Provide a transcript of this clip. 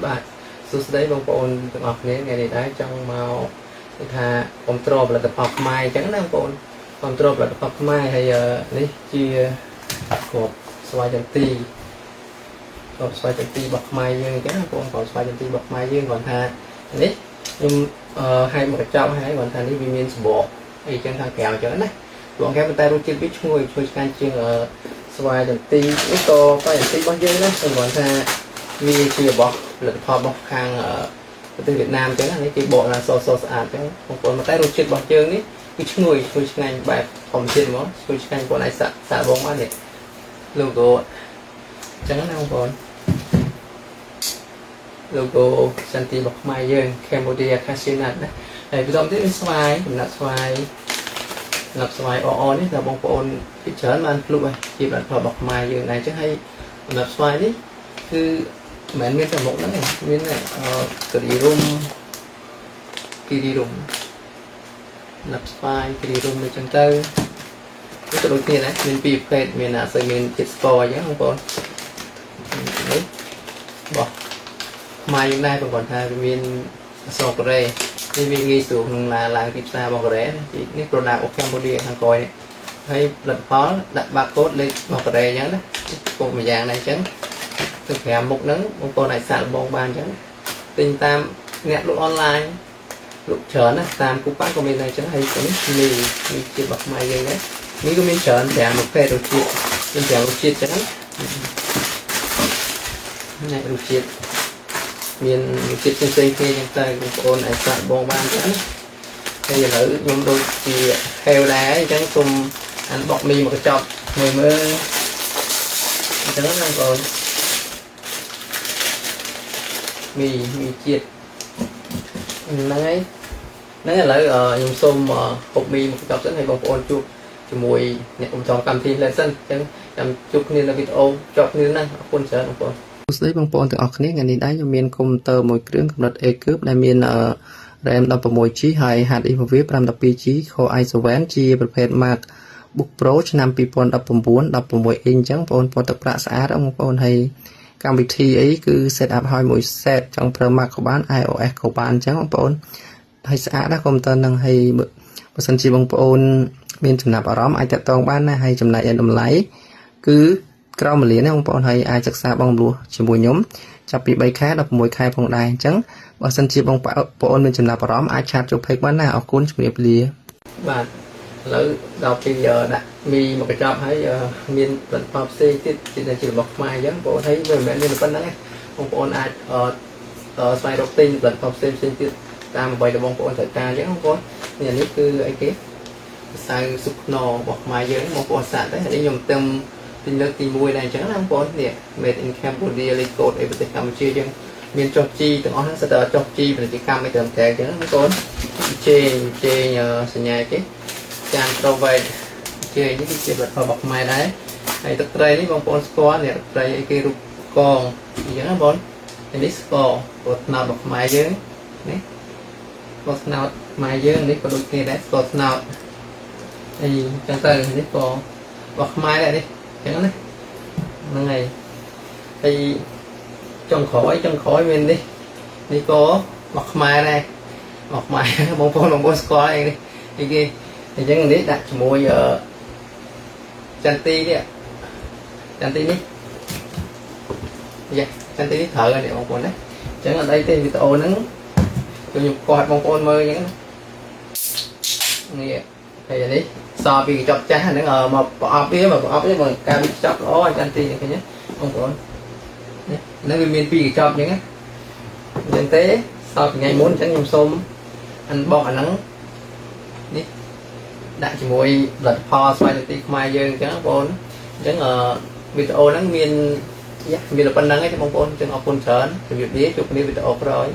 បាទសួស្តីបងប្អូនទាំងអស់គ្នាថ្ងៃនេះដែរចង់មកគឺថាគ្រប់គ្រងផលិតផលខ្មែរអញ្ចឹងណាបងប្អូនគ្រប់គ្រងផលិតផលខ្មែរហើយនេះជាគ្រាប់ស្វាយចន្ទីគ្រាប់ស្វាយចន្ទីរបស់ខ្មែរយើងអញ្ចឹងណាបងប្អូនគ្រាប់ស្វាយចន្ទីរបស់ខ្មែរយើងគាត់ថានេះខ្ញុំឲ្យមកកញ្ចប់ហើយគាត់ថានេះវាមានសម្បកអីចឹងខាងក្រៅអញ្ចឹងណាបងគេប៉ុន្តែរសជាតិវាឈ្ងុយឆ្ងាញ់ជាងស្វាយចន្ទីនេះក៏ស្វាយចន្ទីរបស់យើងណាគាត់ថាវាជារបស់ផលិតផលរបស់ខាងប្រទេសវៀតណាមអញ្ចឹងនេះគេបកឡើងសស្អាតអញ្ចឹងបងប្អូនតែរសជាតិរបស់យើងនេះគឺឈ្ងុយឆ្ងាញ់បែបធម្មជាតិហ្មងឈ្ងុយឆ្ងាញ់បងឯងសាក់បងមកនេះ logo អញ្ចឹងណាបងប្អូន logo ចន្ទីរបស់ខ្មែរយើង Cambodia Cashew Nut ណាហើយបន្តទៀតមានស្វាយដំណាប់ស្វាយអនេះដល់បងប្អូនពីច្រើនបានភ្លុកជាផលិតផលរបស់ខ្មែរយើងដែរអញ្ចឹងហើយដំណាប់ស្វាយនេះគឺមិនមានតែមុខហ្នឹងមានគិរីរុំណាប់ស្វាយគិរីរុំដូចចឹងទៅវាក៏ដូចគ្នាដែរមានពីរប្រភេទមានអាស្អីមានជាតិស្ករអញ្ចឹងបងប្អូននេះបោះខ្មែរយើងដែរបងប្អូនថាវាមានអក្សរកូរ៉េនេះវាងាយស្រួលក្នុងឡើងទីផ្សាររបស់កូរ៉េនេះ product of Cambodia ខាងក្រោយនេះហើយផលិតផលដាក់ barcode លេខរបស់កូរ៉េអញ្ចឹងណាពុកម្យ៉ាងដែរអញ្ចឹងទៅ5មុខហ្នឹងបងប្អូនអាចសាកល្បងបានអញ្ចឹងទិញតាមអ្នកលក់អនឡាញលក់ច្រើនណាតាមគូប៉ាក៏មានដែរអញ្ចឹងហើយនេះមានជាតិរបស់ខ្មែរយើងដែរនេះក៏មានច្រើន5ប្រភេទរសជាតិមាន5រសជាតិអញ្ចឹងណារសជាតិមានរសជាតិផ្សេងៗគ្នាអញ្ចឹងតែបងប្អូនអាចសាកល្បងបានអញ្ចឹងហើយឥឡូវខ្ញុំដូចជាហេវដែរអញ្ចឹងសូមអានបុកមីមកកញ្ចប់មើលអញ្ចឹងណាបងប្អូនមីជាតិហ្នឹងហើយឥឡូវខ្ញុំសូមហូបមីមកកញ្ចប់សិនឲ្យបងប្អូនជួបជាមួយអ្នកកំសងកម្មវិធី lesson អញ្ចឹងចាំជួបគ្នានៅវីដេអូចប់គ្នាណាអរគុណច្រើនបងប្អូនសួស្តីបងប្អូនទាំងអស់គ្នាថ្ងៃនេះដែរខ្ញុំមានកុំព្យូទ័រមួយគ្រឿងកម្រិត A គឺដែលមាន RAM 16GB ហើយ HDMI 512GB Core i7 ជាប្រភេទ MacBook Pro ឆ្នាំ2019 16 inch អញ្ចឹងបងប្អូនពណ៌ទឹកប្រាក់ស្អាតបងប្អូនហើយកម្មវិធីអីគឺ set up ឲ្យមួយ set ចង់ប្រើ Mac ក៏បាន iOS ក៏បានអញ្ចឹងបងប្អូនហើយស្អាតណាស់កុំព្យូទ័រនឹងហើយបើសិនជាបងប្អូនមានចំណាប់អារម្មណ៍អាចតាក់ទងបានណាហើយចំណែកឯតម្លៃគឺក្រោម1លានណាបងប្អូនហើយអាចសិក្សាបងលួសជាមួយខ្ញុំចាប់ពី3ខែដល់6ខែផងដែរអញ្ចឹងបើសិនជាបងប្អូនមានចំណាប់អារម្មណ៍អាចឆាតចូល page បានណាអរគុណជំរាបលាបាទឥឡូវដល់ពេលដាក់មីមកកញ្ចប់ហើយមានផលិតផលផ្សេងទៀតជារបស់ខ្មែរអញ្ចឹងបងប្អូនហើយវាមិនមែនមានប៉ុណ្្នឹងទេបងប្អូនអាចស្វែងរកទិញផលិតផលផ្សេងទៀតតាមអ្វីដែលបងប្អូនត្រូវការអញ្ចឹងបងប្អូននេះគឺអីគេម្សៅស៊ុបខ្នុររបស់ខ្មែរយើងបងប្អូនសាកដែរនេះខ្ញុំទិញលើកទី1ដែរអញ្ចឹងណាបងប្អូននេះ Made in Cambodia Code អីប្រទេសកម្ពុជាយើងមានចុះជីទាំងអស់ហ្នឹងសិតតែចុះជីពាណិជ្ជកម្មអីត្រឹមត្រូវអញ្ចឹងបងប្អូនជេងសញ្ញាគេចានត្រូវែកជេនេះគឺជាផលិតផលរបស់ខ្មែរដែរហើយទឹកត្រីនេះបងប្អូនស្គាល់នេះទឹកត្រីអីគេរូបកងអញ្ចឹងណាបងប្អូននេះស្ករព្រោះថ្នោតរបស់ខ្មែរយើងនេះស្ករថ្នោតខ្មែរយើងនេះក៏ដូចគ្នាដែរស្ករថ្នោតអីចឹងទៅនេះក៏របស់ខ្មែរដែរនេះអញ្ចឹងណាហ្នឹងហើយហើយចុងក្រោយមាននេះក៏របស់ខ្មែរដែររបស់ខ្មែរបងប្អូនស្គាល់អីនេះគេអញ្ចឹងនេះដាក់ជាមួយចន្ទីនេះចន្ទីនេះត្រូវហើយបងប្អូនណាអញ្ចឹងអត់អីទេវីដេអូហ្នឹងខ្ញុំគាត់បងប្អូនមើលអញ្ចឹងនេះហើយនេះសល់ពីកញ្ចប់ចាស់ហ្នឹងមកប្រអប់វាមកការវិចប់ល្អអញ្ចឹងទីឃើញទេបងប្អូននេះវាមានពីរកញ្ចប់អញ្ចឹងអញ្ចឹងទេសល់ពីថ្ងៃមុនអញ្ចឹងខ្ញុំសូមអាហ្នឹងនេះដាក់ជាមួយផលិតផលស្វ័យចន្ទីខ្មែរយើងអញ្ចឹងបងប្អូនអញ្ចឹងវីដេអូហ្នឹងមានប៉ុណ្្នឹងឯងបងប្អូនអញ្ចឹងអរគុណច្រើនជម្រាបលាជួបគ្នាវីដេអូក្រោយ